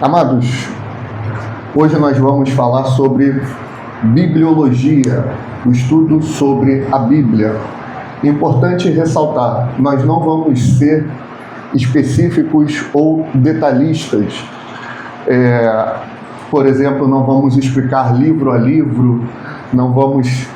Amados, hoje nós vamos falar sobre bibliologia, o estudo sobre a Bíblia. Importante ressaltar, nós não vamos ser específicos ou detalhistas. Por exemplo, não vamos explicar livro a livro, não vamos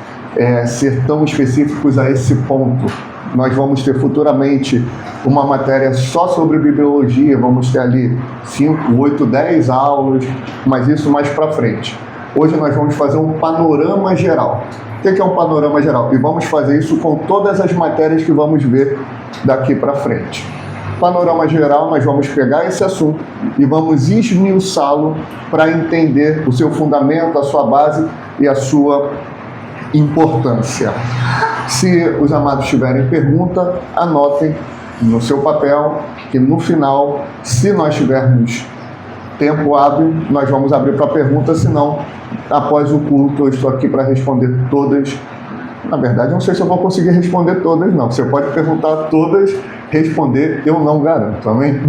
ser tão específicos a esse ponto. Nós vamos ter futuramente uma matéria só sobre bibliologia, vamos ter ali 5, 8, 10 aulas, mas isso mais para frente. Hoje nós vamos fazer um panorama geral. O que é um panorama geral? E vamos fazer isso com todas as matérias que vamos ver daqui para frente. Panorama geral, nós vamos pegar esse assunto e vamos esmiuçá-lo para entender o seu fundamento, a sua base e a sua importância. Se os amados tiverem pergunta, anotem no seu papel, que no final, se nós tivermos tempo hábil, nós vamos abrir para pergunta, senão, após o culto, eu estou aqui para responder todas. Na verdade, eu não sei se eu vou conseguir responder todas, não. Você pode perguntar todas, responder, eu não garanto, amém?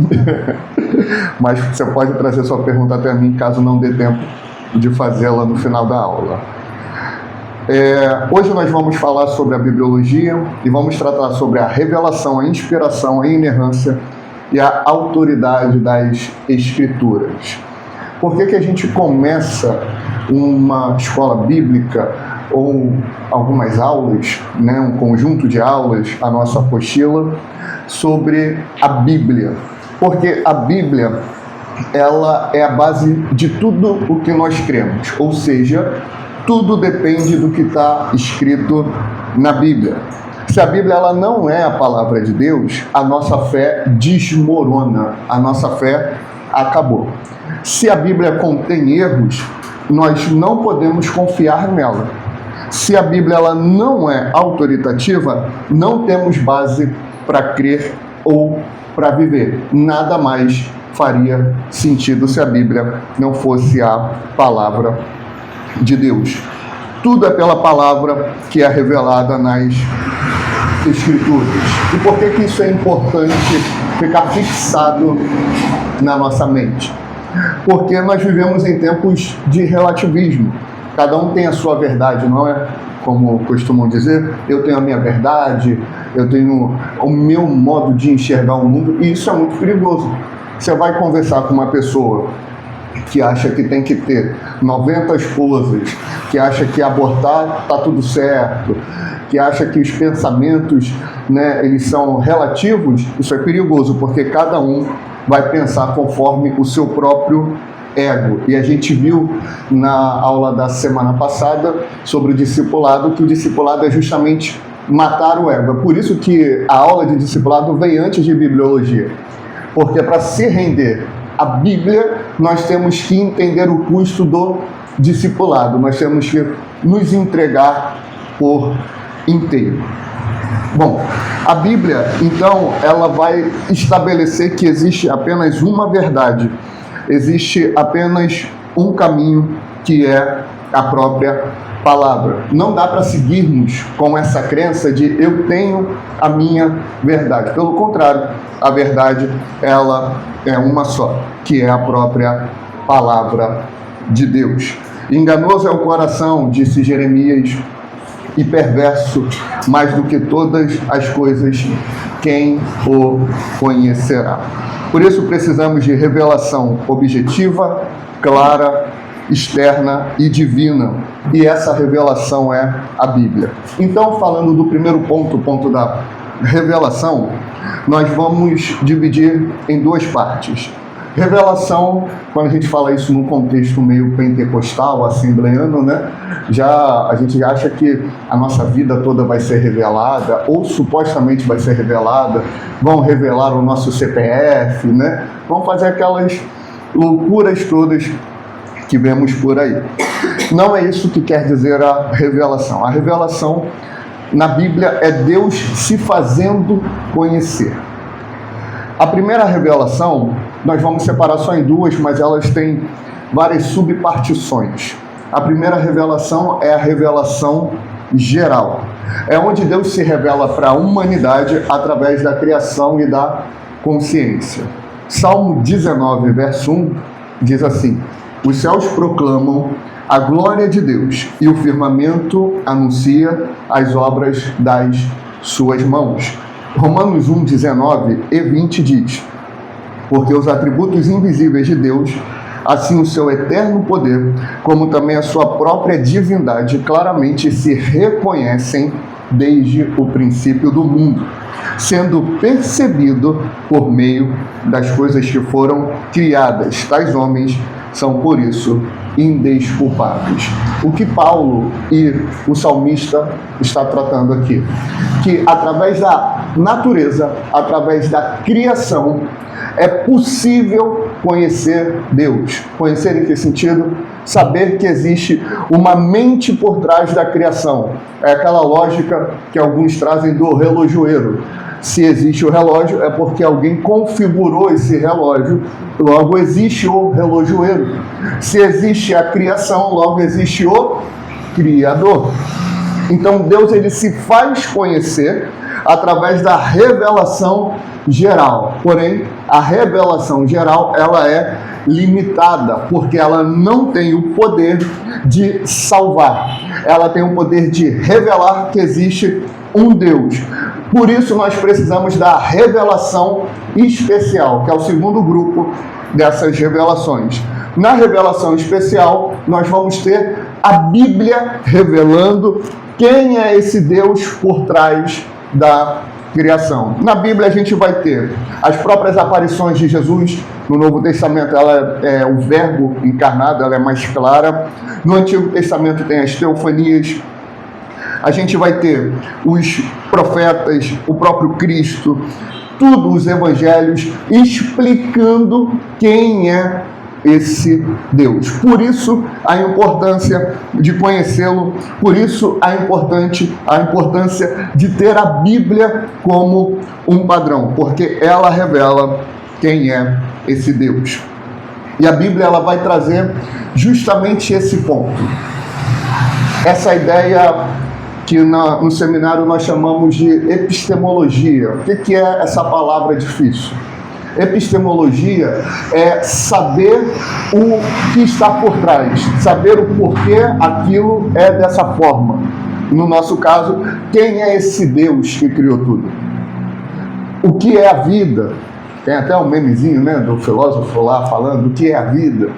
Mas você pode trazer sua pergunta até mim, caso não dê tempo de fazê-la no final da aula. Hoje nós vamos falar sobre a bibliologia e vamos tratar sobre a revelação, a inspiração, a inerrância e a autoridade das Escrituras. Por que a gente começa uma escola bíblica ou algumas aulas, um conjunto de aulas, a nossa apostila, sobre a Bíblia? Porque a Bíblia, ela é a base de tudo o que nós cremos, ou seja, tudo depende do que está escrito na Bíblia. Se a Bíblia ela não é a palavra de Deus, a nossa fé desmorona, a nossa fé acabou. Se a Bíblia contém erros, nós não podemos confiar nela. Se a Bíblia ela não é autoritativa, não temos base para crer ou para viver. Nada mais faria sentido se a Bíblia não fosse a palavra de Deus. Tudo é pela palavra que é revelada nas Escrituras. E por que isso é importante ficar fixado na nossa mente? Porque nós vivemos em tempos de relativismo. Cada um tem a sua verdade, não é? Como costumam dizer, eu tenho a minha verdade, eu tenho o meu modo de enxergar o mundo, e isso é muito perigoso. Você vai conversar com uma pessoa que acha que tem que ter 90 esposas, que acha que abortar está tudo certo, que acha que os pensamentos, eles são relativos, isso é perigoso, porque cada um vai pensar conforme o seu próprio ego. E a gente viu na aula da semana passada sobre o discipulado, que o discipulado é justamente matar o ego. É por isso que a aula de discipulado vem antes de bibliologia, porque para se render a Bíblia, nós temos que entender o custo do discipulado, nós temos que nos entregar por inteiro. Bom, a Bíblia, então, ela vai estabelecer que existe apenas uma verdade, existe apenas um caminho, que é a própria palavra. Não dá para seguirmos com essa crença de eu tenho a minha verdade. Pelo contrário, a verdade, ela é uma só, que é a própria palavra de Deus. Enganoso é o coração, disse Jeremias, e perverso mais do que todas as coisas, quem o conhecerá? Por isso precisamos de revelação objetiva, clara, externa e divina. E essa revelação é a Bíblia. Então, falando do primeiro ponto, o ponto da revelação, nós vamos dividir em duas partes. Revelação, quando a gente fala isso num contexto meio pentecostal, assembleano, a gente acha que a nossa vida toda vai ser revelada, ou supostamente vai ser revelada, vão revelar o nosso CPF, vão fazer aquelas loucuras todas que vemos por aí. Não é isso que quer dizer a revelação. A revelação na Bíblia é Deus se fazendo conhecer. A primeira revelação, nós vamos separar só em duas, mas elas têm várias subpartições. A primeira revelação é a revelação geral. É onde Deus se revela para a humanidade através da criação e da consciência. Salmo 19, verso 1, diz assim: os céus proclamam a glória de Deus e o firmamento anuncia as obras das suas mãos. Romanos 1, 19 e 20 diz: porque os atributos invisíveis de Deus, assim o seu eterno poder, como também a sua própria divindade, claramente se reconhecem desde o princípio do mundo, sendo percebido por meio das coisas que foram criadas. Tais homens são, por isso, indesculpáveis. O que Paulo e o salmista está tratando aqui? Que através da natureza, através da criação, é possível conhecer Deus. Conhecer em que sentido? Saber que existe uma mente por trás da criação. É aquela lógica que alguns trazem do relojoeiro. Se existe o relógio, é porque alguém configurou esse relógio, logo existe o relojoeiro. Se existe a criação, logo existe o Criador. Então Deus, ele se faz conhecer através da revelação geral. Porém, a revelação geral, ela é limitada, porque ela não tem o poder de salvar. Ela tem o poder de revelar que existe um Deus. Por isso nós precisamos da revelação especial, que é o segundo grupo dessas revelações. Na revelação especial, nós vamos ter a Bíblia revelando quem é esse Deus por trás da criação. Na Bíblia a gente vai ter as próprias aparições de Jesus. No Novo Testamento ela é o Verbo encarnado, ela é mais clara. No Antigo Testamento tem as teofanias. A gente vai ter os profetas, o próprio Cristo, tudo os evangelhos explicando quem é esse Deus. Por isso a importância de conhecê-lo, por isso a importância de ter a Bíblia como um padrão, porque ela revela quem é esse Deus. E a Bíblia, ela vai trazer justamente esse ponto. Essa ideia que no seminário nós chamamos de epistemologia. O que é essa palavra difícil? Epistemologia é saber o que está por trás, saber o porquê aquilo é dessa forma. No nosso caso, quem é esse Deus que criou tudo? O que é a vida? Tem até um memezinho, né, do filósofo lá falando o que é a vida.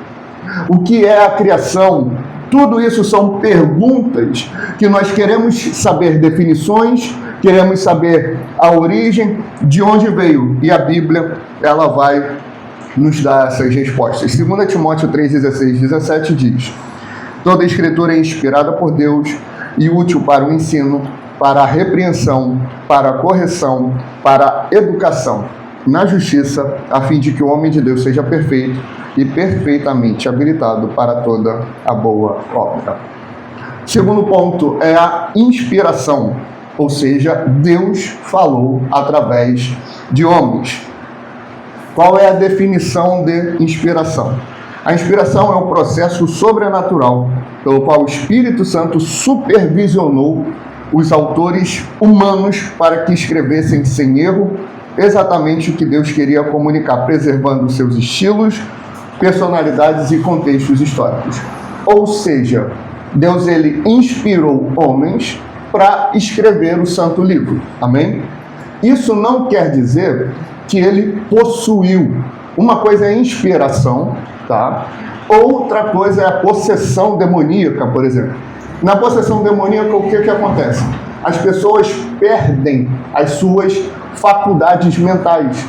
O que é a criação? Tudo isso são perguntas que nós queremos saber definições, queremos saber a origem, de onde veio. E a Bíblia, ela vai nos dar essas respostas. 2 Timóteo 3, 16, 17 diz: toda a escritura é inspirada por Deus e útil para o ensino, para a repreensão, para a correção, para a educação, na justiça, a fim de que o homem de Deus seja perfeito e perfeitamente habilitado para toda a boa obra. Segundo ponto é a inspiração, ou seja, Deus falou através de homens. Qual é a definição de inspiração? A inspiração é um processo sobrenatural pelo qual o Espírito Santo supervisionou os autores humanos para que escrevessem sem erro exatamente o que Deus queria comunicar, preservando seus estilos, personalidades e contextos históricos. Ou seja, Deus, ele inspirou homens para escrever o Santo Livro. Amém? Isso não quer dizer que ele possuiu. Uma coisa é inspiração, tá? Outra coisa é a possessão demoníaca, por exemplo. Na possessão demoníaca, o que acontece? As pessoas perdem as suas faculdades mentais.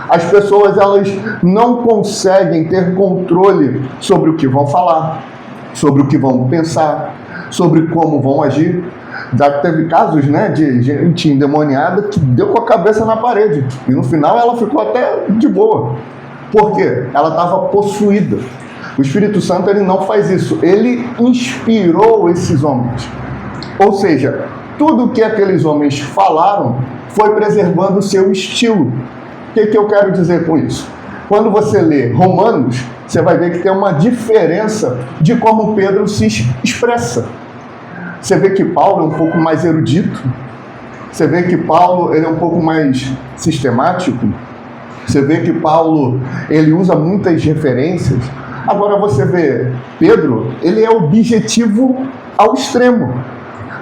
As pessoas, elas não conseguem ter controle sobre o que vão falar, sobre o que vão pensar, sobre como vão agir. Já teve casos, né, de gente endemoniada que deu com a cabeça na parede. E no final ela ficou até de boa. Por quê? Ela estava possuída. O Espírito Santo, ele não faz isso. Ele inspirou esses homens. Ou seja, tudo que aqueles homens falaram foi preservando o seu estilo. O que eu quero dizer com isso? Quando você lê Romanos, você vai ver que tem uma diferença de como Pedro se expressa. Você vê que Paulo é um pouco mais erudito. Você vê que Paulo, ele é um pouco mais sistemático. Você vê que Paulo, ele usa muitas referências. Agora você vê, Pedro, ele é objetivo ao extremo.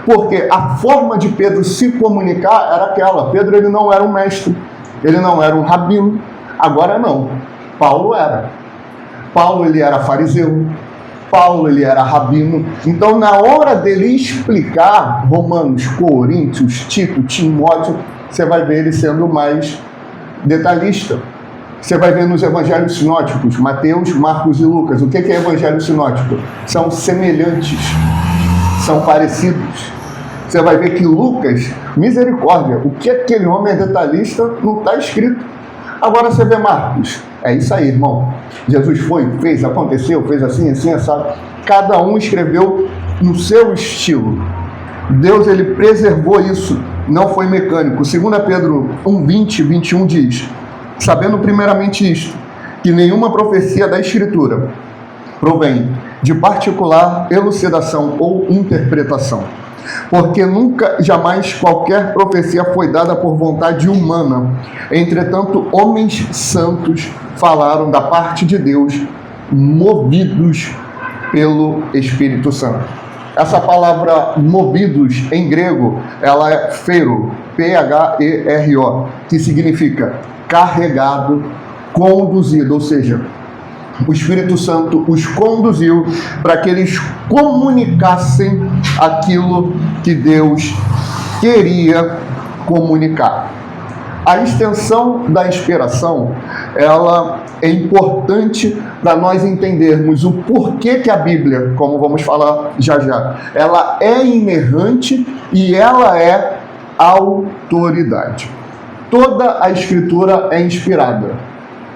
Porque a forma de Pedro se comunicar era aquela. Pedro, ele não era um mestre, ele não era um rabino. Agora não, Paulo era. Paulo, ele era fariseu. Paulo, ele era rabino. Então, na hora dele explicar Romanos, Coríntios, Tito, Timóteo, você vai ver ele sendo mais detalhista. Você vai ver nos evangelhos sinóticos, Mateus, Marcos e Lucas. O que é evangelho sinótico? São semelhantes, são parecidos. Você vai ver que Lucas, misericórdia, o que aquele homem é detalhista não está escrito. Agora você vê Marcos, é isso aí, irmão. Jesus foi, fez, aconteceu, fez assim, assim, sabe? Cada um escreveu no seu estilo. Deus, ele preservou isso, não foi mecânico. 2 Pedro 1:20, 21 diz: sabendo primeiramente isto, que nenhuma profecia da Escritura provém de particular elucidação ou interpretação, porque nunca, jamais qualquer profecia foi dada por vontade humana. Entretanto, homens santos falaram da parte de Deus, movidos pelo Espírito Santo. Essa palavra movidos em grego, ela é phero, P-H-E-R-O, que significa carregado, conduzido, ou seja, o Espírito Santo os conduziu para que eles comunicassem aquilo que Deus queria comunicar. A extensão da inspiração, ela é importante para nós entendermos o porquê que a Bíblia, como vamos falar já já, ela é inerrante e ela é autoridade. Toda a Escritura é inspirada.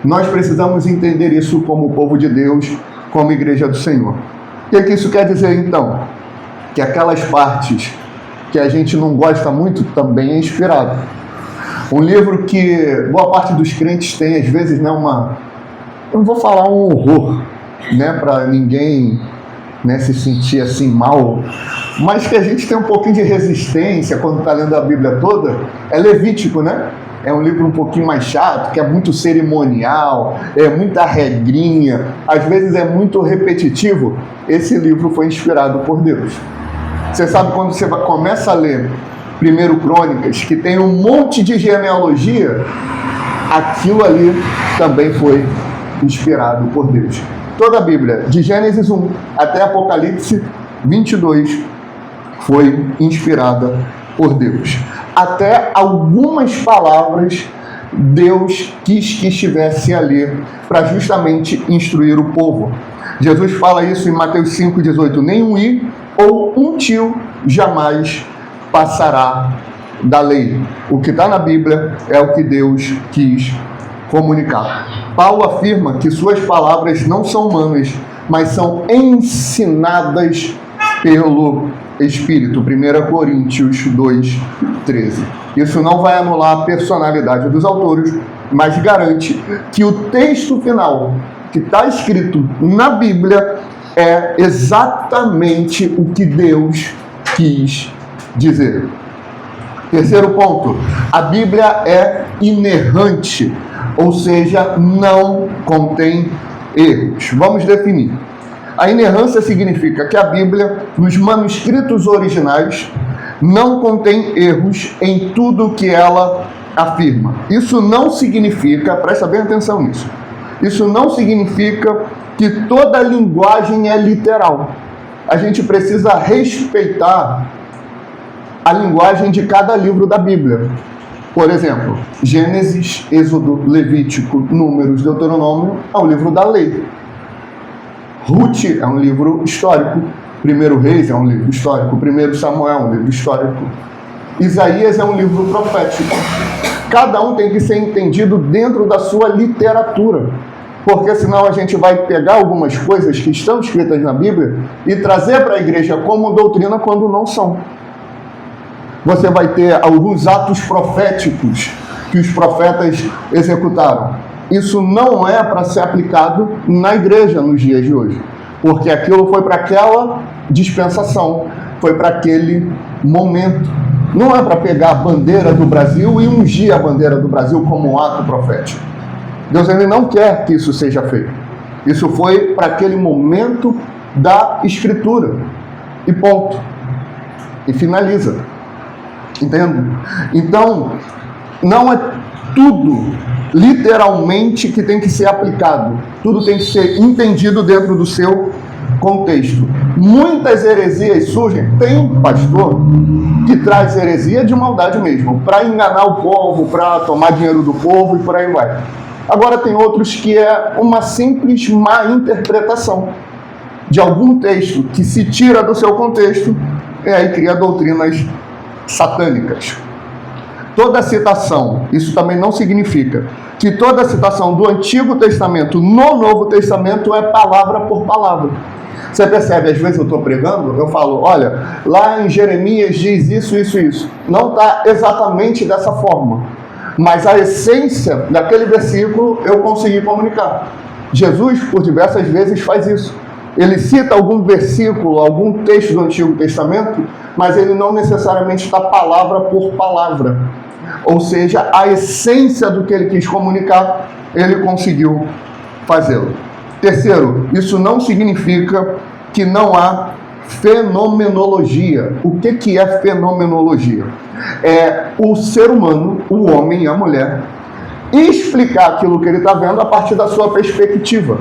Nós precisamos entender isso como povo de Deus, como igreja do Senhor. O que isso quer dizer, então? Que aquelas partes que a gente não gosta muito também é inspirado. Um livro que boa parte dos crentes tem, às vezes, né, eu não vou falar um horror, né, para ninguém, né, se sentir assim mal, mas que a gente tem um pouquinho de resistência quando está lendo a Bíblia toda, é Levítico, né? É um livro um pouquinho mais chato, que é muito cerimonial, é muita regrinha, às vezes é muito repetitivo. Esse livro foi inspirado por Deus. Você sabe, quando você começa a ler 1 Crônicas, que tem um monte de genealogia, aquilo ali também foi inspirado por Deus. Toda a Bíblia, de Gênesis 1 até Apocalipse 22, foi inspirada por Deus. Até algumas palavras Deus quis que estivesse ali para justamente instruir o povo. Jesus fala isso em Mateus 5,18: nenhum i ou um tio jamais passará da lei. O que está na Bíblia é o que Deus quis comunicar. Paulo afirma que suas palavras não são humanas, mas são ensinadas pelo Espírito. 1 Coríntios 2:13. Isso não vai anular a personalidade dos autores, mas garante que o texto final que está escrito na Bíblia é exatamente o que Deus quis dizer. Terceiro ponto: a Bíblia é inerrante, ou seja, não contém erros. Vamos definir. A inerrância significa que a Bíblia, nos manuscritos originais, não contém erros em tudo o que ela afirma. Isso não significa, presta bem atenção nisso, isso não significa que toda a linguagem é literal. A gente precisa respeitar a linguagem de cada livro da Bíblia. Por exemplo, Gênesis, Êxodo, Levítico, Números, Deuteronômio é um livro da lei. Ruth é um livro histórico. 1 Reis é um livro histórico. 1 Samuel é um livro histórico. Isaías é um livro profético. Cada um tem que ser entendido dentro da sua literatura, porque senão a gente vai pegar algumas coisas que estão escritas na Bíblia e trazer para a igreja como doutrina quando não são. Você vai ter alguns atos proféticos que os profetas executaram. Isso não é para ser aplicado na igreja nos dias de hoje, porque aquilo foi para aquela dispensação, foi para aquele momento. Não é para pegar a bandeira do Brasil e ungir a bandeira do Brasil como um ato profético. Deus, ele não quer que isso seja feito. Isso foi para aquele momento da Escritura. E ponto. E finaliza. Entende? Então, não é tudo literalmente que tem que ser aplicado. Tudo tem que ser entendido dentro do seu contexto. Muitas heresias surgem. Tem pastor que traz heresia de maldade mesmo, para enganar o povo, para tomar dinheiro do povo e por aí vai. Agora tem outros que é uma simples má interpretação de algum texto que se tira do seu contexto e aí cria doutrinas satânicas. Toda citação, isso também não significa que toda citação do Antigo Testamento no Novo Testamento é palavra por palavra. Você percebe, às vezes eu estou pregando, eu falo, olha, lá em Jeremias diz isso, isso, isso. Não está exatamente dessa forma, mas a essência daquele versículo eu consegui comunicar. Jesus, por diversas vezes, faz isso. Ele cita algum versículo, algum texto do Antigo Testamento, mas ele não necessariamente está palavra por palavra. Ou seja, a essência do que ele quis comunicar, ele conseguiu fazê-lo. Terceiro, isso não significa que não há fenomenologia. O que é fenomenologia? É o ser humano, o homem e a mulher, explicar aquilo que ele está vendo a partir da sua perspectiva.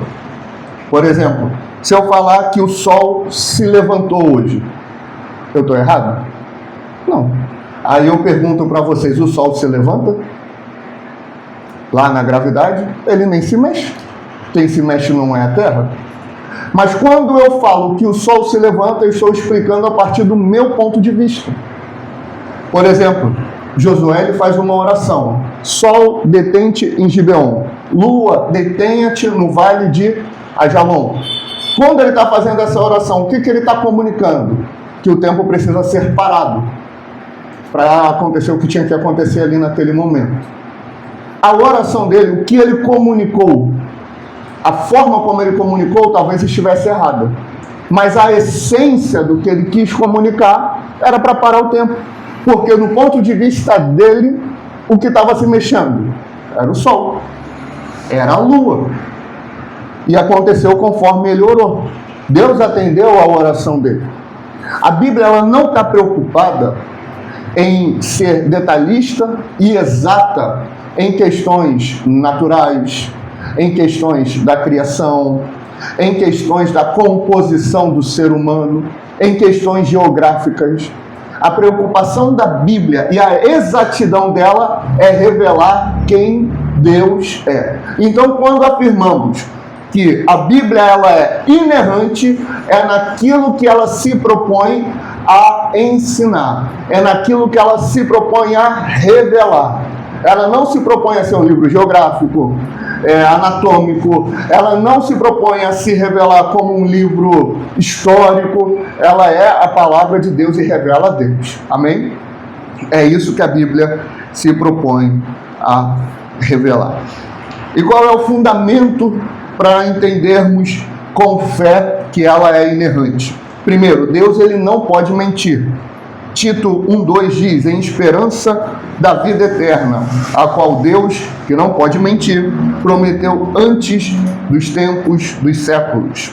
Por exemplo, se eu falar que o sol se levantou hoje, eu estou errado? Não. Aí eu pergunto para vocês, o sol se levanta? Lá na gravidade, ele nem se mexe. Quem se mexe não é a Terra. Mas quando eu falo que o sol se levanta, eu estou explicando a partir do meu ponto de vista. Por exemplo, Josué faz uma oração. Sol, detente em Gibeon. Lua, detenha-te no vale de Ajalon. Quando ele está fazendo essa oração, o que ele está comunicando? Que o tempo precisa ser parado para acontecer o que tinha que acontecer ali naquele momento. A oração dele, o que ele comunicou, a forma como ele comunicou talvez estivesse errada, mas a essência do que ele quis comunicar era para parar o tempo, porque no ponto de vista dele, o que estava se mexendo era o sol, era a lua, e aconteceu conforme ele orou. Deus atendeu a oração dele. A Bíblia ela não está preocupada em ser detalhista e exata em questões naturais, em questões da criação, em questões da composição do ser humano, em questões geográficas. A preocupação da Bíblia e a exatidão dela é revelar quem Deus é. Então, quando afirmamos que a Bíblia ela é inerrante, é naquilo que ela se propõe a ensinar, é naquilo que ela se propõe a revelar. Ela não se propõe a ser um livro geográfico, anatômico, ela não se propõe a se revelar como um livro histórico, ela é a palavra de Deus e revela a Deus. Amém? É isso que a Bíblia se propõe a revelar. E qual é o fundamento para entendermos com fé que ela é inerrante? Primeiro, Deus ele não pode mentir. Tito 1:2 diz, em esperança da vida eterna, a qual Deus, que não pode mentir, prometeu antes dos tempos dos séculos.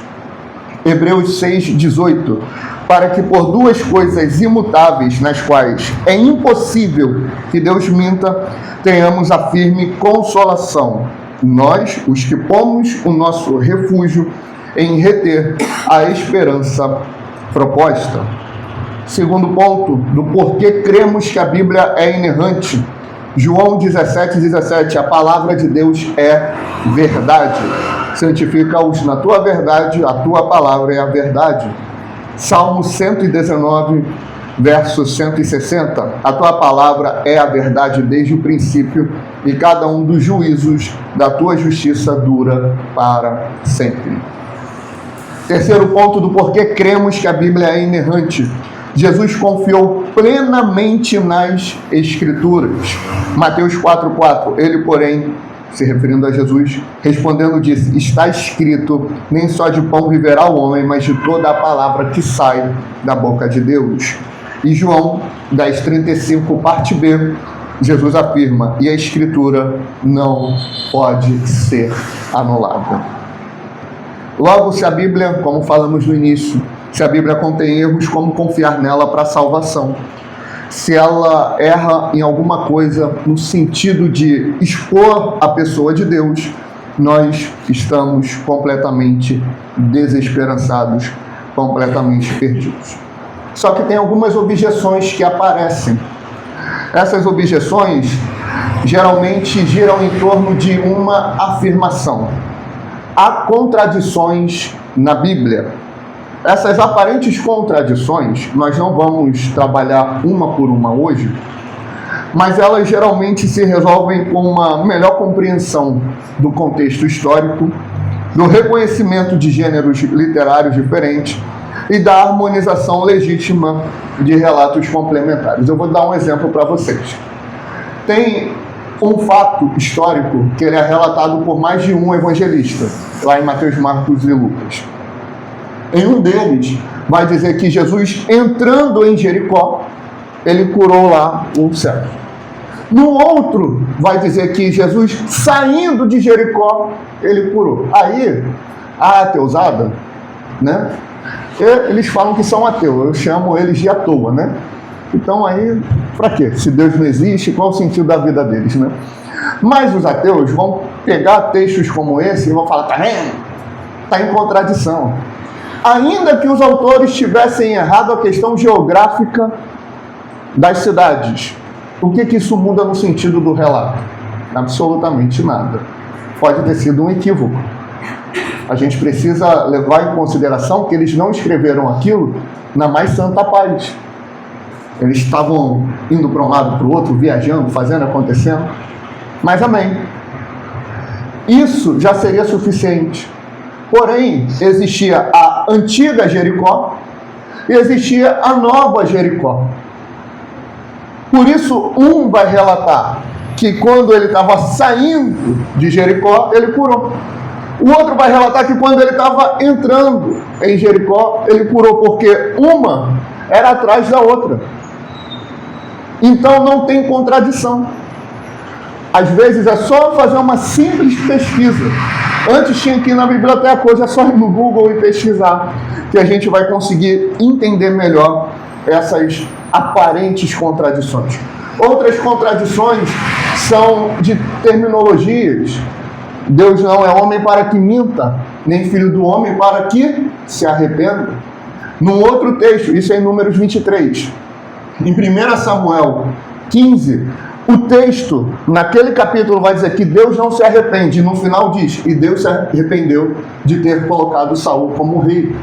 Hebreus 6:18, para que por duas coisas imutáveis, nas quais é impossível que Deus minta, tenhamos a firme consolação, nós, os que pomos o nosso refúgio em reter a esperança proposta. Segundo ponto, do porquê cremos que a Bíblia é inerrante. João 17:17, a palavra de Deus é verdade. Santifica-os na tua verdade, a tua palavra é a verdade. Salmo 119, verso 160, a tua palavra é a verdade desde o princípio, e cada um dos juízos da tua justiça dura para sempre. Terceiro ponto do porquê cremos que a Bíblia é inerrante. Jesus confiou plenamente nas Escrituras. Mateus 4:4, ele, porém, se referindo a Jesus, respondendo, disse, está escrito, nem só de pão viverá o homem, mas de toda a palavra que sai da boca de Deus. E João 10:35, parte B, Jesus afirma, e a Escritura não pode ser anulada. Logo, se a Bíblia, como falamos no início, se a Bíblia contém erros, como confiar nela para a salvação? Se ela erra em alguma coisa no sentido de expor a pessoa de Deus, nós estamos completamente desesperançados, completamente perdidos. Só que tem algumas objeções que aparecem. Essas objeções geralmente giram em torno de uma afirmação. Há contradições na Bíblia. Essas aparentes contradições, nós não vamos trabalhar uma por uma hoje, mas elas geralmente se resolvem com uma melhor compreensão do contexto histórico, do reconhecimento de gêneros literários diferentes e da harmonização legítima de relatos complementares. Eu vou dar um exemplo para vocês. Tem um fato histórico que ele é relatado por mais de um evangelista, lá em Mateus, Marcos e Lucas. Em um deles, vai dizer que Jesus, entrando em Jericó, ele curou lá o cego. No outro, vai dizer que Jesus, saindo de Jericó, ele curou. Aí, a ateusada, né? Eles falam que são ateus, eu chamo eles de à toa, né? Então aí, para quê? Se Deus não existe, qual o sentido da vida deles, né? Mas os ateus vão pegar textos como esse e vão falar, tá vendo? Está em contradição. Ainda que os autores tivessem errado a questão geográfica das cidades, o que isso muda no sentido do relato? Absolutamente nada. Pode ter sido um equívoco. A gente precisa levar em consideração que eles não escreveram aquilo na mais santa paz. Eles estavam indo para um lado para o outro, viajando, fazendo, acontecendo. Mas amém. Isso já seria suficiente. Porém, existia a antiga Jericó e existia a nova Jericó. Por isso, um vai relatar que quando ele estava saindo de Jericó, ele curou. O outro vai relatar que quando ele estava entrando em Jericó, ele curou, porque uma era atrás da outra. Então não tem contradição. Às vezes é só fazer uma simples pesquisa. Antes tinha que ir na biblioteca, hoje é só ir no Google e pesquisar, que a gente vai conseguir entender melhor essas aparentes contradições. Outras contradições são de terminologias. Deus não é homem para que minta, nem filho do homem para que se arrependa. Num outro texto, isso é em Números 23, em 1 Samuel 15, o texto, naquele capítulo, vai dizer que Deus não se arrepende. E no final diz, e Deus se arrependeu de ter colocado Saul como rei.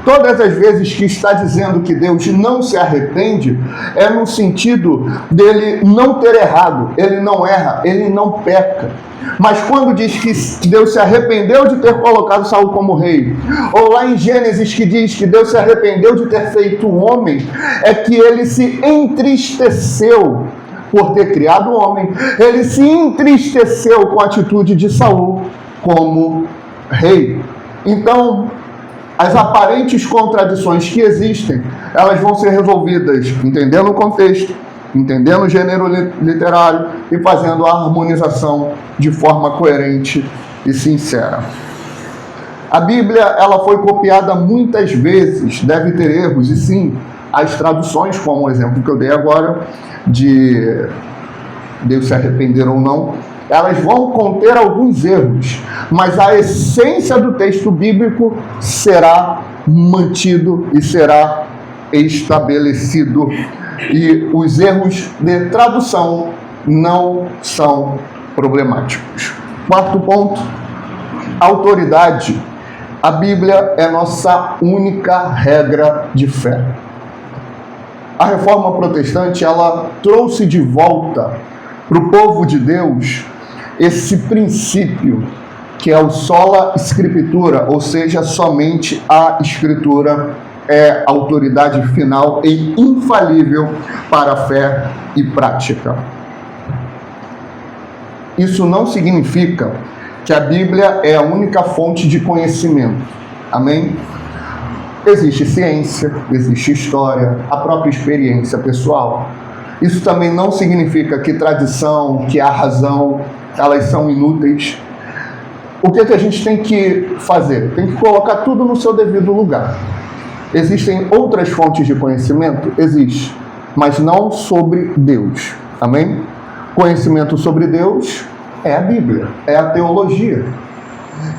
Todas as vezes que está dizendo que Deus não se arrepende, é no sentido dele não ter errado. Ele não erra, ele não peca. Mas quando diz que Deus se arrependeu de ter colocado Saul como rei, ou lá em Gênesis que diz que Deus se arrependeu de ter feito o homem, é que ele se entristeceu por ter criado o homem. Ele se entristeceu com a atitude de Saul como rei. Então, as aparentes contradições que existem, elas vão ser resolvidas entendendo o contexto, entendendo o gênero literário e fazendo a harmonização de forma coerente e sincera. A Bíblia, ela foi copiada muitas vezes, deve ter erros, e sim, as traduções, como o exemplo que eu dei agora, de Deus se arrepender ou não, elas vão conter alguns erros, mas a essência do texto bíblico será mantido e será estabelecido. E os erros de tradução não são problemáticos. Quarto ponto, autoridade. A Bíblia é nossa única regra de fé. A Reforma Protestante, ela trouxe de volta para o povo de Deus esse princípio que é o sola scriptura, ou seja, somente a Escritura é autoridade final e infalível para a fé e prática. Isso não significa que a Bíblia é a única fonte de conhecimento. Amém? Existe ciência, existe história, a própria experiência pessoal. Isso também não significa que tradição, que a razão, elas são inúteis. o que a gente tem que fazer? Tem que colocar tudo no seu devido lugar. Existem outras fontes de conhecimento? Existe, mas não sobre Deus. Amém? Conhecimento sobre Deus é a Bíblia, é a teologia.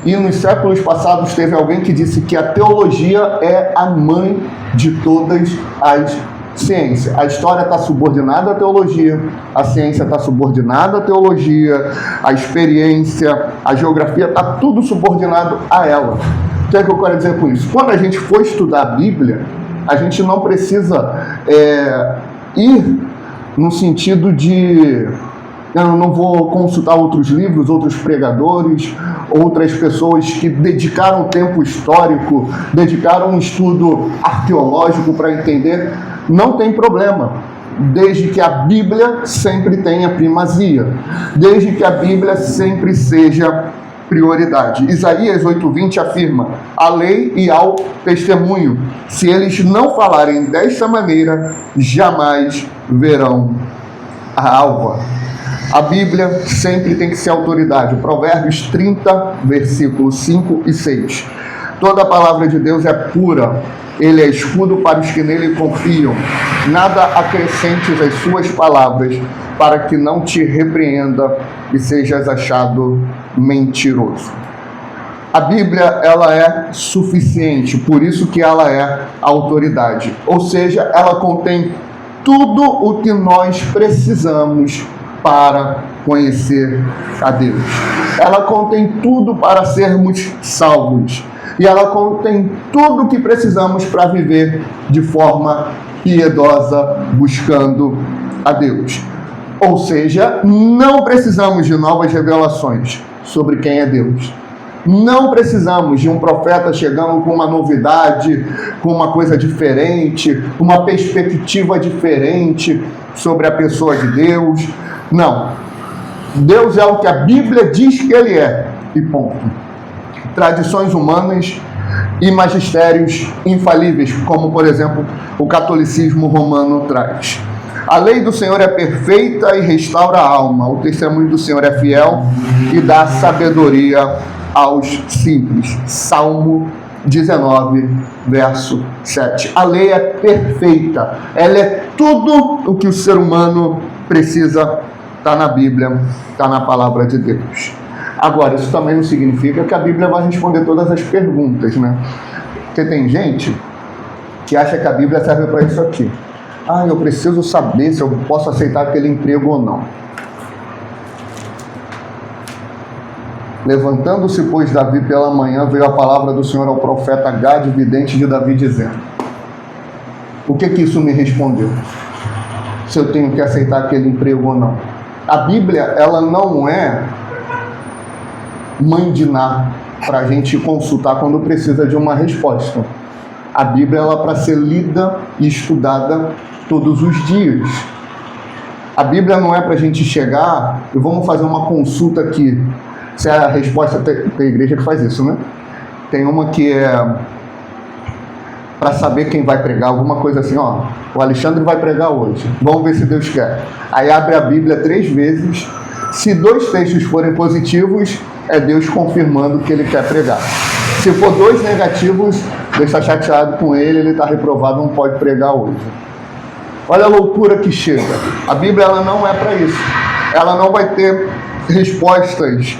E nos séculos passados teve alguém que disse que a teologia é a mãe de todas as ciências. A história está subordinada à teologia, a ciência está subordinada à teologia, a experiência, a geografia, está tudo subordinado a ela. O que é que eu quero dizer com isso? Quando a gente for estudar a Bíblia, a gente não precisa ir no sentido de eu não vou consultar outros livros, outros pregadores, outras pessoas que dedicaram tempo histórico, dedicaram um estudo arqueológico para entender. Não tem problema, desde que a Bíblia sempre tenha primazia, desde que a Bíblia sempre seja prioridade. Isaías 8:20 afirma: a lei e ao testemunho, se eles não falarem desta maneira, jamais verão a alva. A Bíblia sempre tem que ser autoridade. Provérbios 30, versículos 5 e 6. Toda a palavra de Deus é pura. Ele é escudo para os que nele confiam. Nada acrescentes às suas palavras, para que não te repreenda e sejas achado mentiroso. A Bíblia, ela é suficiente, por isso que ela é autoridade. Ou seja, ela contém tudo o que nós precisamos para conhecer a Deus. Ela contém tudo para sermos salvos. E ela contém tudo o que precisamos para viver de forma piedosa, buscando a Deus. Ou seja, não precisamos de novas revelações sobre quem é Deus. Não precisamos de um profeta chegando com uma novidade, com uma coisa diferente, uma perspectiva diferente sobre a pessoa de Deus. Não. Deus é o que a Bíblia diz que Ele é, e ponto. Tradições humanas e magistérios infalíveis, como, por exemplo, o catolicismo romano traz. A lei do Senhor é perfeita e restaura a alma. O testemunho do Senhor é fiel e dá sabedoria aos simples. Salmo 19, verso 7. A lei é perfeita. Ela é tudo o que o ser humano precisa. Está na Bíblia, está na palavra de Deus. Agora, isso também não significa que a Bíblia vai responder todas as perguntas, né? Porque tem gente que acha que a Bíblia serve para isso aqui. Eu preciso saber se eu posso aceitar aquele emprego ou não. Levantando-se, pois, Davi pela manhã, veio a palavra do Senhor ao profeta Gade, vidente de Davi, dizendo: o que isso me respondeu? Se eu tenho que aceitar aquele emprego ou não. A Bíblia, ela não é mãe de Ná para a gente consultar quando precisa de uma resposta. A Bíblia, ela é para ser lida e estudada todos os dias. A Bíblia não é para a gente chegar e vamos fazer uma consulta aqui. Se é a resposta, tem igreja que faz isso, né? Tem uma que é para saber quem vai pregar, alguma coisa assim, ó. O Alexandre vai pregar hoje. Vamos ver se Deus quer. Aí abre a Bíblia 3 vezes. Se 2 textos forem positivos, é Deus confirmando que Ele quer pregar. Se for 2 negativos, Deus está chateado com ele está reprovado, não pode pregar hoje. Olha a loucura que chega. A Bíblia, ela não é para isso. Ela não vai ter respostas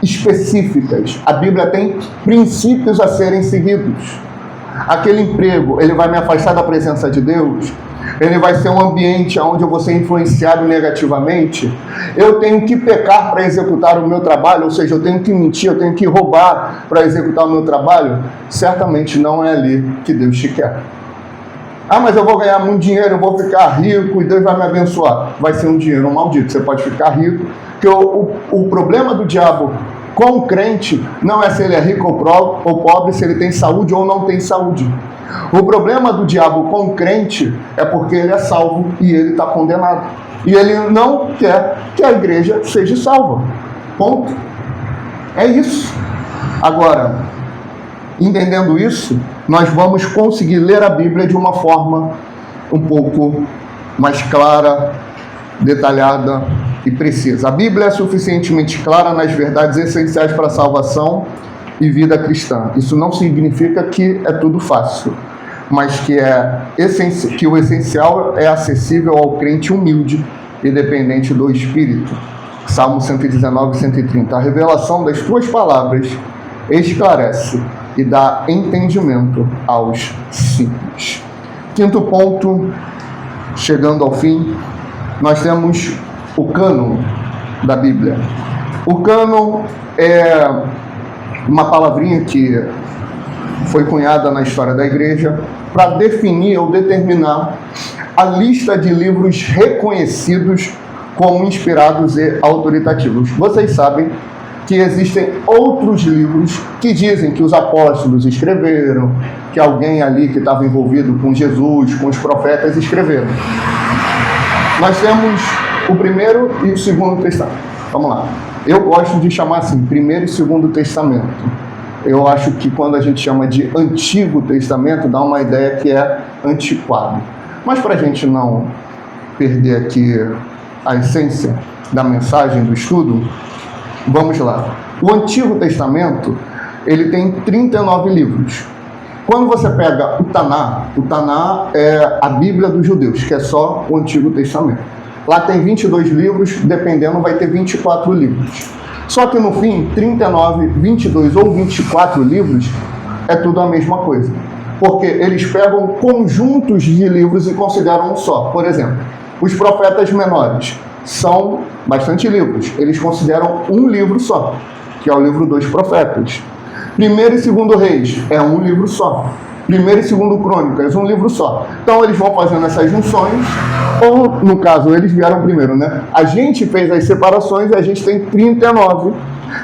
específicas. A Bíblia tem princípios a serem seguidos. Aquele emprego, ele vai me afastar da presença de Deus? Ele vai ser um ambiente onde eu vou ser influenciado negativamente? Eu tenho que pecar para executar o meu trabalho? Ou seja, eu tenho que mentir, eu tenho que roubar para executar o meu trabalho? Certamente não é ali que Deus te quer. Mas eu vou ganhar muito dinheiro, eu vou ficar rico e Deus vai me abençoar. Vai ser um dinheiro maldito. Você pode ficar rico, porque o problema do diabo com o crente não é se ele é rico ou pobre, se ele tem saúde ou não tem saúde. O problema do diabo com o crente é porque ele é salvo e ele está condenado. E ele não quer que a igreja seja salva. Ponto. É isso. Agora, entendendo isso, nós vamos conseguir ler a Bíblia de uma forma um pouco mais clara, detalhada e precisa. A Bíblia é suficientemente clara nas verdades essenciais para a salvação e vida cristã. Isso não significa que é tudo fácil, mas que o essencial é acessível ao crente humilde e dependente do Espírito. Salmo 119, 130. A revelação das tuas palavras esclarece e dá entendimento aos simples. Quinto ponto, chegando ao fim, nós temos o cânon da Bíblia. O cânon é uma palavrinha que foi cunhada na história da igreja para definir ou determinar a lista de livros reconhecidos como inspirados e autoritativos. Vocês sabem que existem outros livros que dizem que os apóstolos escreveram, que alguém ali que estava envolvido com Jesus, com os profetas, escreveram. Nós temos o Primeiro e o Segundo Testamento. Vamos lá. Eu gosto de chamar assim, Primeiro e Segundo Testamento. Eu acho que quando a gente chama de Antigo Testamento, dá uma ideia que é antiquado. Mas para a gente não perder aqui a essência da mensagem do estudo, vamos lá. O Antigo Testamento, ele tem 39 livros. Quando você pega o Taná é a Bíblia dos judeus, que é só o Antigo Testamento. Lá tem 22 livros, dependendo, vai ter 24 livros. Só que no fim, 39, 22 ou 24 livros é tudo a mesma coisa. Porque eles pegam conjuntos de livros e consideram um só. Por exemplo, os profetas menores são bastante livros. Eles consideram um livro só, que é o livro dos profetas. Primeiro e Segundo Reis é um livro só. Primeiro e Segundo Crônicas, um livro só. Então eles vão fazendo essas junções, ou no caso, eles vieram primeiro, né? A gente fez as separações e a gente tem 39,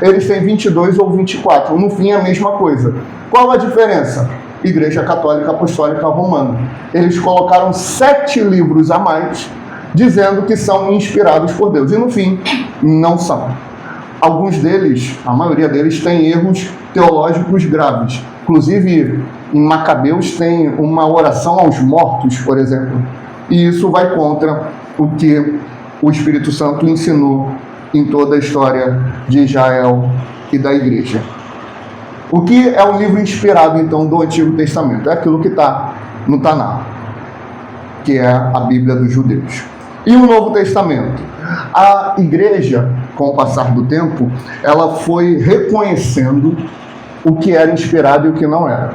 eles têm 22 ou 24. No fim é a mesma coisa. Qual a diferença? Igreja Católica Apostólica Romana. Eles colocaram 7 livros a mais, dizendo que são inspirados por Deus. E no fim, não são. Alguns deles, a maioria deles, tem erros teológicos graves. Inclusive, em Macabeus tem uma oração aos mortos, por exemplo. E isso vai contra o que o Espírito Santo ensinou em toda a história de Israel e da igreja. O que é um livro inspirado, então, do Antigo Testamento? É aquilo que está no Taná, que é a Bíblia dos judeus. E o Novo Testamento? A igreja, com o passar do tempo, ela foi reconhecendo o que era inspirado e o que não era.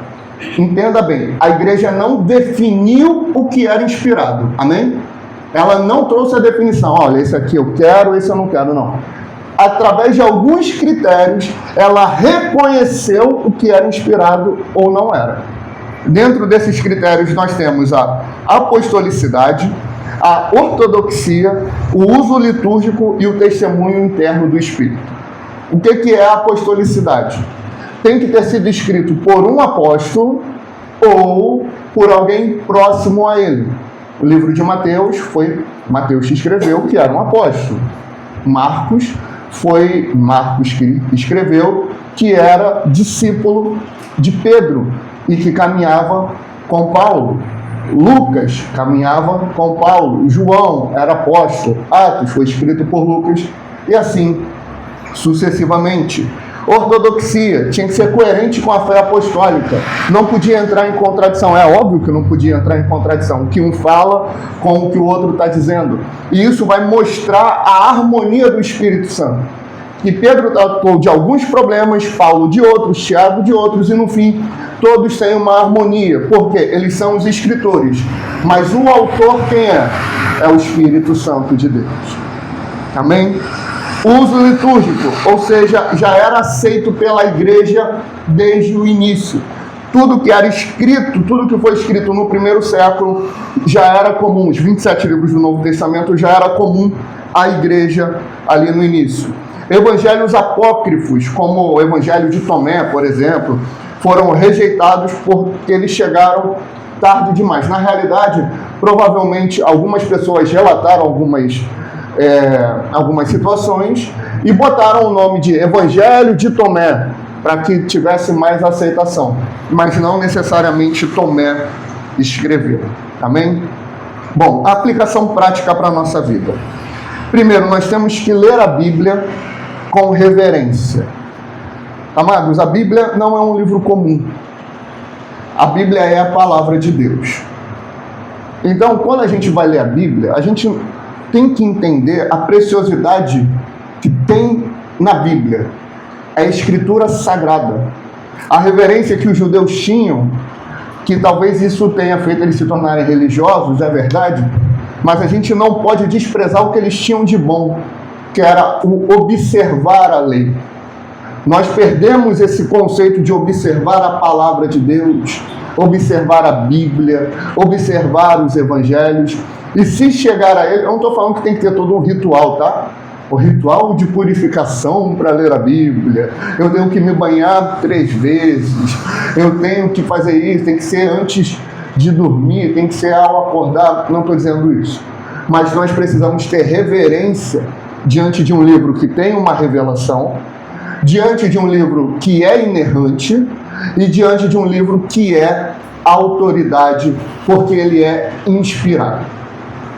Entenda bem, a igreja não definiu o que era inspirado, amém? Ela não trouxe a definição, olha, esse aqui eu quero, esse eu não quero, não. Através de alguns critérios, ela reconheceu o que era inspirado ou não era. Dentro desses critérios, nós temos a apostolicidade, a ortodoxia, o uso litúrgico e o testemunho interno do Espírito. O que é a apostolicidade? Tem que ter sido escrito por um apóstolo ou por alguém próximo a ele. O livro de Mateus foi Mateus que escreveu, que era um apóstolo. Marcos que escreveu, que era discípulo de Pedro e que caminhava com Paulo. Lucas caminhava com Paulo. João era apóstolo. Atos foi escrito por Lucas. E assim sucessivamente. Ortodoxia tinha que ser coerente com a fé apostólica. Não podia entrar em contradição. É óbvio que não podia entrar em contradição. O que um fala com o que o outro está dizendo. E isso vai mostrar a harmonia do Espírito Santo. E Pedro tratou de alguns problemas, Paulo de outros, Tiago de outros, e no fim todos têm uma harmonia. Por quê? Eles são os escritores. Mas o autor quem é? É o Espírito Santo de Deus. Amém? Uso litúrgico, ou seja, já era aceito pela igreja desde o início. Tudo que era escrito, tudo que foi escrito no primeiro século já era comum. Os 27 livros do Novo Testamento já era comum à igreja ali no início. Evangelhos apócrifos, como o Evangelho de Tomé, por exemplo, foram rejeitados porque eles chegaram tarde demais. Na realidade, provavelmente algumas pessoas relataram algumas situações e botaram o nome de Evangelho de Tomé para que tivesse mais aceitação, mas não necessariamente Tomé escreveu. Amém? Bom, a aplicação prática para a nossa vida. Primeiro, nós temos que ler a Bíblia com reverência. Amados, a Bíblia não é um livro comum. A Bíblia é a palavra de Deus. Então, quando a gente vai ler a Bíblia, a gente tem que entender a preciosidade que tem na Bíblia. É a escritura sagrada. A reverência que os judeus tinham, que talvez isso tenha feito eles se tornarem religiosos, é verdade, mas a gente não pode desprezar o que eles tinham de bom, que era o observar a lei. Nós perdemos esse conceito de observar a palavra de Deus, observar a Bíblia, observar os evangelhos, e se chegar a ele, eu não estou falando que tem que ter todo um ritual, tá? O ritual de purificação para ler a Bíblia, eu tenho que me banhar 3 vezes, eu tenho que fazer isso, tem que ser antes de dormir, tem que ser ao acordar, não estou dizendo isso. Mas nós precisamos ter reverência diante de um livro que tem uma revelação, diante de um livro que é inerrante e diante de um livro que é autoridade, porque ele é inspirado.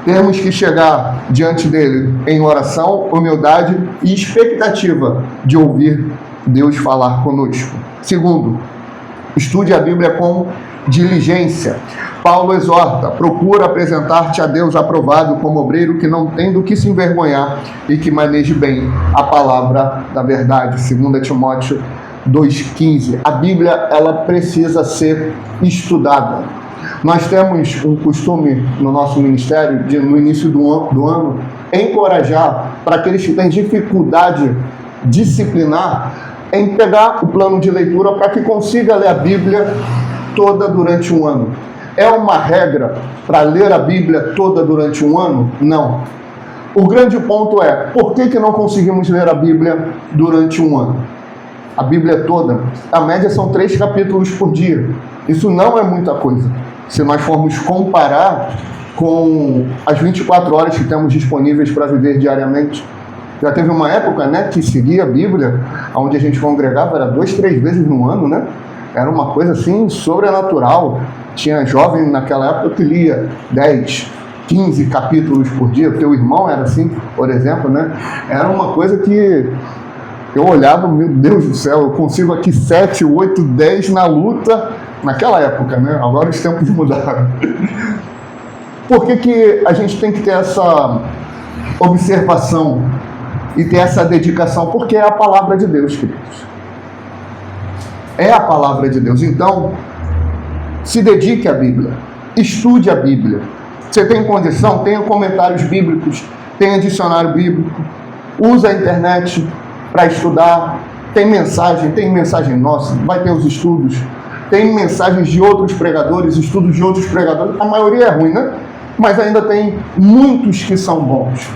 Temos que chegar diante dele em oração, humildade e expectativa de ouvir Deus falar conosco. Segundo, estude a Bíblia com diligência. Paulo exorta: procura apresentar-te a Deus aprovado como obreiro que não tem do que se envergonhar e que maneje bem a palavra da verdade. 2 Timóteo 2,15. A Bíblia, ela precisa ser estudada. Nós temos um costume no nosso ministério de, no início do ano, encorajar para aqueles que têm dificuldade disciplinar em pegar o plano de leitura para que consiga ler a Bíblia toda durante um ano. É uma regra para ler a Bíblia toda durante um ano? Não. O grande ponto é, por que não conseguimos ler a Bíblia durante um ano? A Bíblia toda, a média são 3 capítulos por dia. Isso não é muita coisa. Se nós formos comparar com as 24 horas que temos disponíveis para viver diariamente. Já teve uma época, né, que seguia a Bíblia, onde a gente congregava, era 2, 3 vezes no ano, né? Era uma coisa assim, sobrenatural. Tinha jovem naquela época que lia 10, 15 capítulos por dia. O teu irmão era assim, por exemplo, né? Era uma coisa que eu olhava, meu Deus do céu, eu consigo aqui 7, 8, 10 na luta, naquela época, né? Agora os tempos mudaram. Por que a gente tem que ter essa observação e ter essa dedicação? Porque é a palavra de Deus, queridos. É a palavra de Deus. Então, se dedique à Bíblia. Estude a Bíblia. Você tem condição? Tenha comentários bíblicos, tenha dicionário bíblico, usa a internet para estudar. Tem mensagem nossa, vai ter os estudos. Tem mensagens de outros pregadores, estudos de outros pregadores. A maioria é ruim, né? Mas ainda tem muitos que são bons.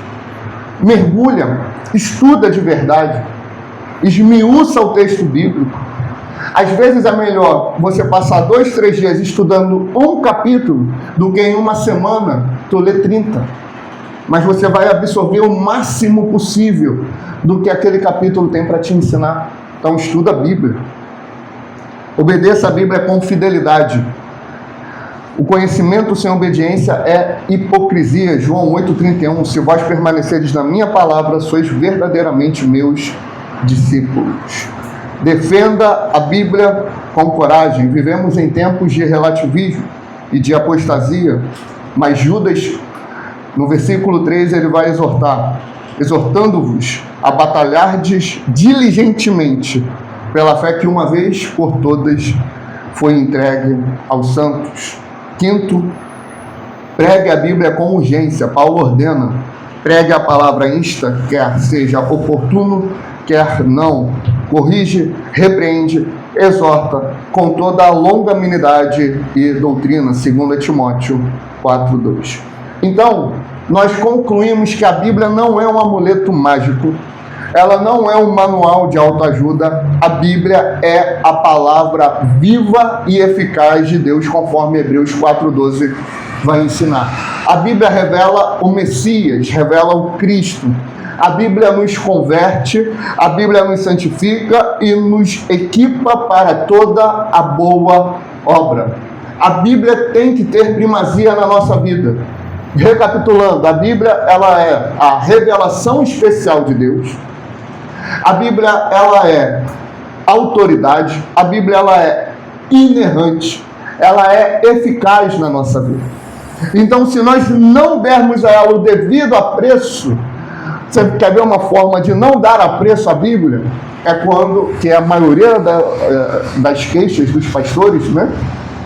Mergulha, estuda de verdade, esmiuça o texto bíblico. Às vezes é melhor você passar 2, 3 dias estudando um capítulo do que em uma semana tu ler 30. Mas você vai absorver o máximo possível do que aquele capítulo tem para te ensinar. Então estuda a Bíblia. Obedeça a Bíblia com fidelidade. O conhecimento sem obediência é hipocrisia. João 8,31. Se vós permanecerdes na minha palavra, sois verdadeiramente meus discípulos. Defenda a Bíblia com coragem. Vivemos em tempos de relativismo e de apostasia, mas Judas, no versículo 3, ele vai exortar: exortando-vos a batalhardes diligentemente pela fé que uma vez por todas foi entregue aos santos. Quinto, pregue a Bíblia com urgência. Paulo ordena: pregue a palavra insta, quer seja oportuno, quer não. Corrige, repreende, exorta com toda a longanimidade e doutrina. 2 Timóteo 4,2. Então, nós concluímos que a Bíblia não é um amuleto mágico, ela não é um manual de autoajuda. A Bíblia é a palavra viva e eficaz de Deus, conforme Hebreus 4,12 vai ensinar. A Bíblia revela o Messias, revela o Cristo. A Bíblia nos converte, a Bíblia nos santifica e nos equipa para toda a boa obra. A Bíblia tem que ter primazia na nossa vida. Recapitulando, a Bíblia ela é a revelação especial de Deus. A Bíblia ela é autoridade. A Bíblia ela é inerrante. Ela é eficaz na nossa vida. Então, se nós não dermos a ela o devido apreço, você quer ver uma forma de não dar apreço à Bíblia? É quando, que é a maioria das queixas dos pastores, né?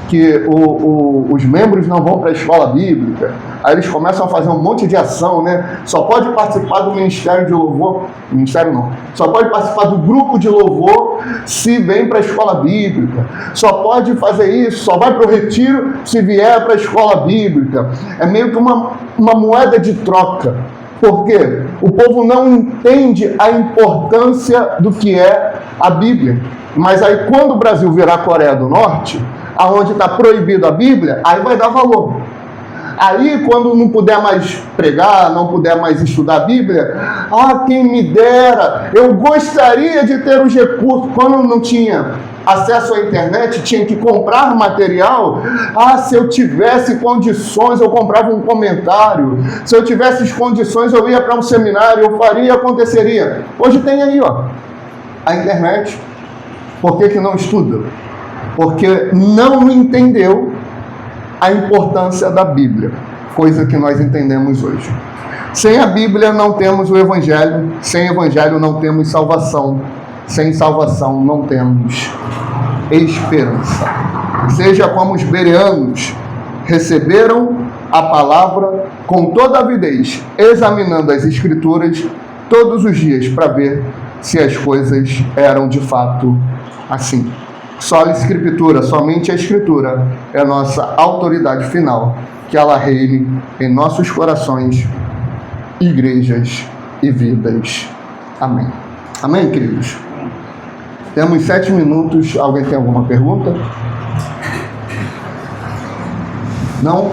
Que os membros não vão para a escola bíblica, aí eles começam a fazer um monte de ação, né? Só pode participar do ministério de louvor, ministério não, só pode participar do grupo de louvor se vem para a escola bíblica, só pode fazer isso, só vai para o retiro se vier para a escola bíblica. É meio que uma moeda de troca. Por quê? O povo não entende a importância do que é a Bíblia. Mas aí quando o Brasil virar Coreia do Norte, aonde está proibido a Bíblia, aí vai dar valor. Aí, quando não puder mais pregar, não puder mais estudar a Bíblia, quem me dera, eu gostaria de ter os recursos. Quando não tinha acesso à internet, tinha que comprar material. Se eu tivesse condições, eu comprava um comentário. Se eu tivesse condições, eu ia para um seminário, eu faria, aconteceria. Hoje tem aí, a internet. Por que não estuda? Porque não entendeu a importância da Bíblia, coisa que nós entendemos hoje. Sem a Bíblia não temos o Evangelho, sem Evangelho não temos salvação, sem salvação não temos esperança. Seja como os bereanos receberam a palavra com toda avidez, examinando as Escrituras todos os dias para ver se as coisas eram de fato assim. Só a Escritura, somente a Escritura é a nossa autoridade final, que ela reine em nossos corações, igrejas e vidas. Amém. Amém, queridos? Temos 7 minutos. Alguém tem alguma pergunta? Não?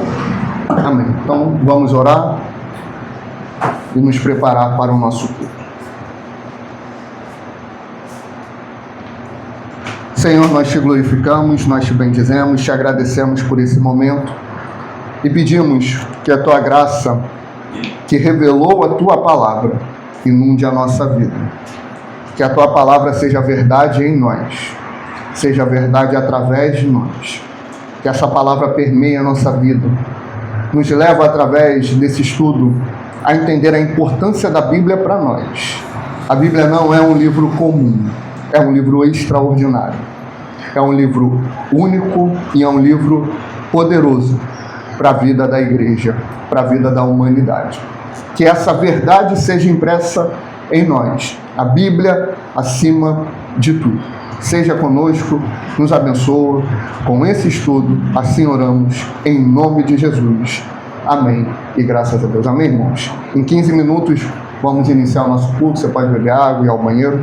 Amém. Então, vamos orar e nos preparar para o nosso culto. Senhor, nós te glorificamos, nós te bendizemos, te agradecemos por esse momento e pedimos que a tua graça, que revelou a tua palavra, inunde a nossa vida. Que a tua palavra seja verdade em nós, seja verdade através de nós. Que essa palavra permeie a nossa vida, nos leva através desse estudo a entender a importância da Bíblia para nós. A Bíblia não é um livro comum, é um livro extraordinário. É um livro único e é um livro poderoso para a vida da igreja, para a vida da humanidade. Que essa verdade seja impressa em nós. A Bíblia acima de tudo. Seja conosco, nos abençoa com esse estudo. Assim oramos em nome de Jesus. Amém. E graças a Deus. Amém, irmãos? Em 15 minutos vamos iniciar o nosso culto. Você pode beber água e ir ao banheiro.